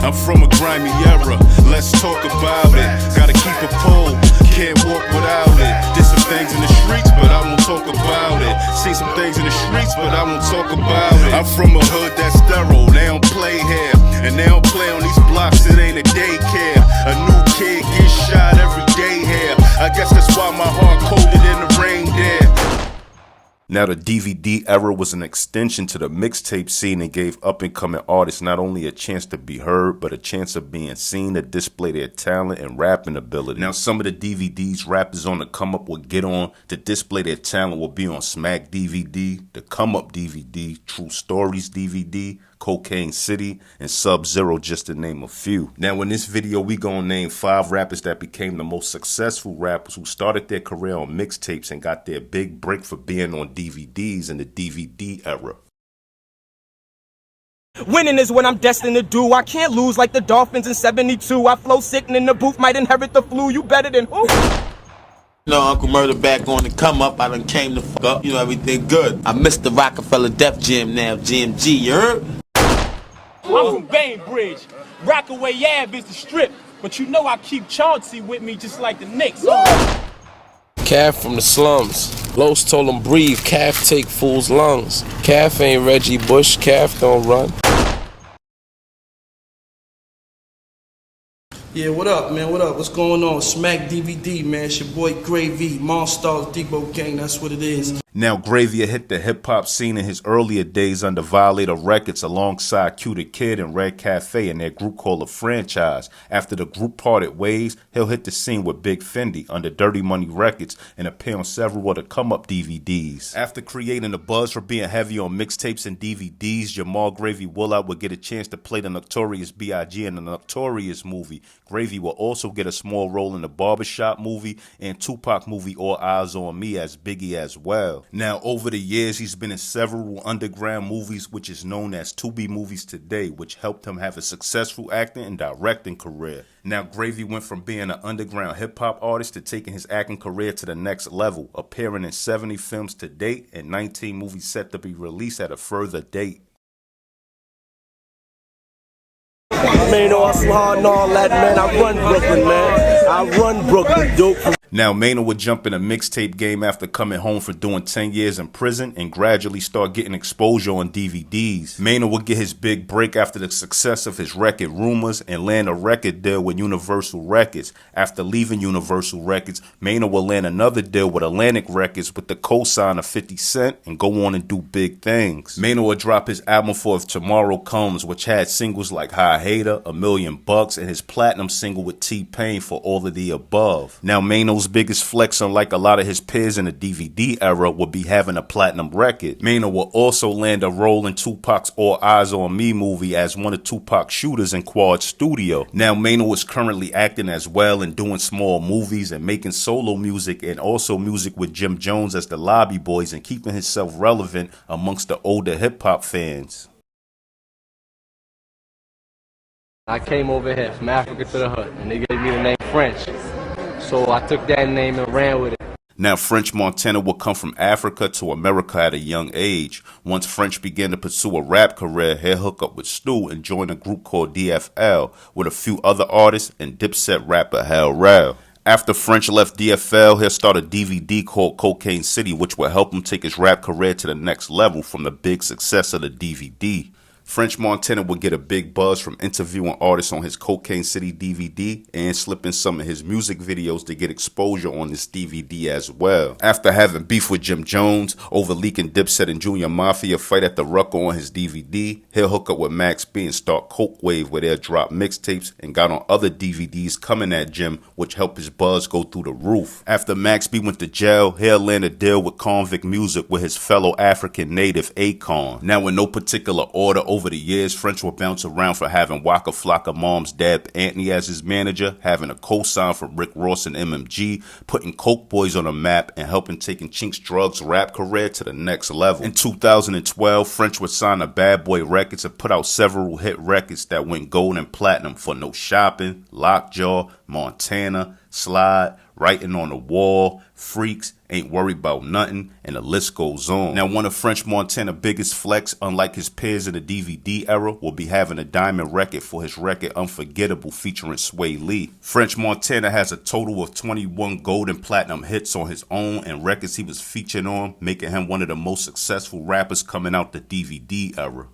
I'm from a grimy era, let's talk about it. Gotta keep a pole, can't walk without it. Did some things in the streets, but I won't talk about it. Seen some things in the streets, but I won't talk about it. I'm from a hood that's thorough, they don't play here. And they don't play on these blocks, it ain't a daycare. A new kid gets shot every day here. I guess that's why my heart colder than the rain there. Now, the DVD era was an extension to the mixtape scene and gave up-and-coming artists not only a chance to be heard, but a chance of being seen to display their talent and rapping ability. Now, some of the DVDs rappers on the come-up would get on to display their talent will be on Smack DVD, the Come-Up DVD, True Stories DVD, Cocaine City, and Sub-Zero, just to name a few. Now, in this video, we gonna name 5 rappers that became the most successful rappers who started their career on mixtapes and got their big break for being on DVDs in the DVD era. Winning is what I'm destined to do. I can't lose like the Dolphins in '72. I flow sitting in the booth, might inherit the flu. You better than who? No, Uncle Murder back on the come up. I done came to fuck up. You know, everything good. I missed the Rockefeller Def Jam now, GMG, you heard? I'm from Bainbridge. Rockaway Ave is the strip. But you know I keep Chauncey with me just like the Knicks. Calf from the slums. Los told him breathe, Calf take fool's lungs. Calf ain't Reggie Bush, Calf don't run. Yeah, what up, man? What up? What's going on? Smack DVD, man. It's your boy Gravy, Monstars, Debo Gang. That's what it is. Now, Gravy hit the hip-hop scene in his earlier days under Violator Records alongside Q the Kid and Red Cafe and their group called The Franchise. After the group parted ways, he'll hit the scene with Big Fendi under Dirty Money Records and appear on several of the come-up DVDs. After creating a buzz for being heavy on mixtapes and DVDs, Jamal Gravy Willard would get a chance to play the Notorious B.I.G. in the Notorious movie. Gravy will also get a small role in the Barbershop movie and Tupac movie All Eyes on Me as Biggie as well. Now, over the years, he's been in several underground movies, which is known as Tubi Movies today, which helped him have a successful acting and directing career. Now, Gravy went from being an underground hip-hop artist to taking his acting career to the next level, appearing in 70 films to date and 19 movies set to be released at a further date. Maino, hustle hard and all that, man. I run Brooklyn, man. I run Brooklyn, dude. Now, Maino would jump in a mixtape game after coming home for doing 10 years in prison and gradually start getting exposure on DVDs. Maino would get his big break after the success of his record Rumors and land a record deal with Universal Records. After leaving Universal Records, Maino will land another deal with Atlantic Records with the co-sign of 50 Cent and go on and do big things. Maino would drop his album For If Tomorrow Comes, which had singles like High Hater, $1 Million Bucks, and his platinum single with T-Pain For All of the Above. Now, Maino's biggest flex, unlike a lot of his peers in the DVD era, would be having a platinum record. Maino will also land a role in Tupac's All Eyes on Me movie as one of Tupac's shooters in Quad Studio. Now, Maino is currently acting as well and doing small movies and making solo music and also music with Jim Jones as the Lobby Boys and keeping himself relevant amongst the older hip-hop fans. I came over here from Africa to the hood, and they gave me the name French. So I took that name and ran with it. Now, French Montana would come from Africa to America at a young age. Once French began to pursue a rap career, he'll hook up with Stu and join a group called DFL with a few other artists and Dipset rapper Hell Rell. After French left DFL, he'll start a DVD called Cocaine City, which will help him take his rap career to the next level from the big success of the DVD. French Montana would get a big buzz from interviewing artists on his Cocaine City DVD and slipping some of his music videos to get exposure on this DVD as well. After having beef with Jim Jones over leaking Dipset and Junior Mafia fight at the Rucker on his DVD, he'll hook up with Max B and start Coke Wave where they'll drop mixtapes and got on other DVDs coming at Jim, which helped his buzz go through the roof. After Max B went to jail, he'll land a deal with Convict Music with his fellow African native Akon. Now, in no particular order, over the years, French will bounce around for having Waka Flocka Mom's dad Anthony as his manager, having a co-sign from Rick Ross and MMG, putting Coke Boys on the map, and helping taking Chink's Drugs rap career to the next level. In 2012, French would sign to Bad Boy Records and put out several hit records that went gold and platinum for No Shopping, Lockjaw, Montana, Slide, Writing on the Wall, Freaks, Ain't Worried About Nothing, and the list goes on. Now, one of French Montana's biggest flex, unlike his peers in the DVD era, will be having a diamond record for his record Unforgettable featuring Sway Lee. French Montana has a total of 21 gold and platinum hits on his own and records he was featured on, making him one of the most successful rappers coming out the DVD era.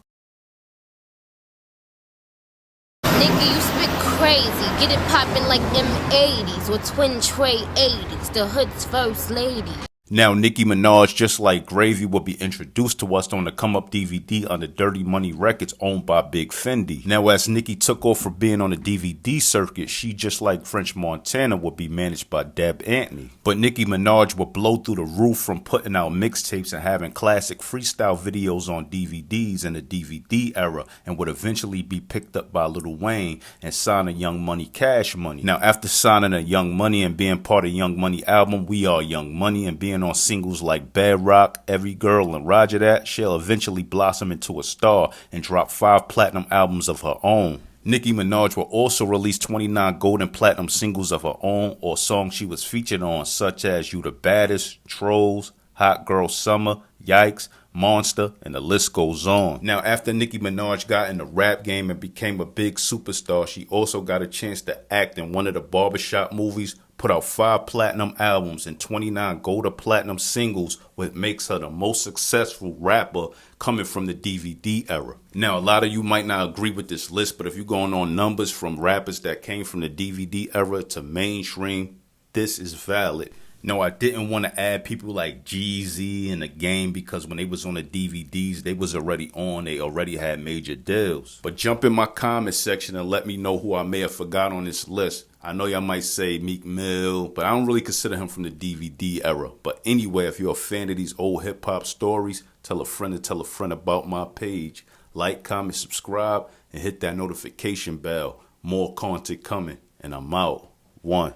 Nigga, you spit crazy. Get it poppin' like M80s with twin tray 80s, the hood's first lady. Now, Nicki Minaj, just like Gravy, will be introduced to us on the Come Up DVD under Dirty Money Records owned by Big Fendi. Now, as Nicki took off for being on the DVD circuit, she, just like French Montana, will be managed by Deb Antony. But Nicki Minaj will blow through the roof from putting out mixtapes and having classic freestyle videos on DVDs in the DVD era, and would eventually be picked up by Lil Wayne and sign a Young Money Cash Money. Now, after signing a Young Money and being part of Young Money album, We Are Young Money, and being on singles like Bad Rock, Every Girl, and Roger That, she'll eventually blossom into a star and drop 5 platinum albums of her own. Nicki Minaj will also release 29 gold and platinum singles of her own or songs she was featured on, such as You the Baddest, Trolls, Hot Girl Summer, Yikes, Monster, and the list goes on. Now, after Nicki Minaj got in the rap game and became a big superstar, she also got a chance to act in one of the barbershop movies, put out 5 platinum albums and 29 gold or platinum singles, which makes her the most successful rapper coming from the DVD era. Now, a lot of you might not agree with this list, but if you're going on numbers from rappers that came from the DVD era to mainstream, this is valid. No, I didn't want to add people like Jeezy and The Game because when they was on the DVDs, they was already on. They already had major deals. But jump in my comment section and let me know who I may have forgot on this list. I know y'all might say Meek Mill, but I don't really consider him from the DVD era. But anyway, if you're a fan of these old hip-hop stories, tell a friend to tell a friend about my page. Like, comment, subscribe, and hit that notification bell. More content coming, and I'm out. 1.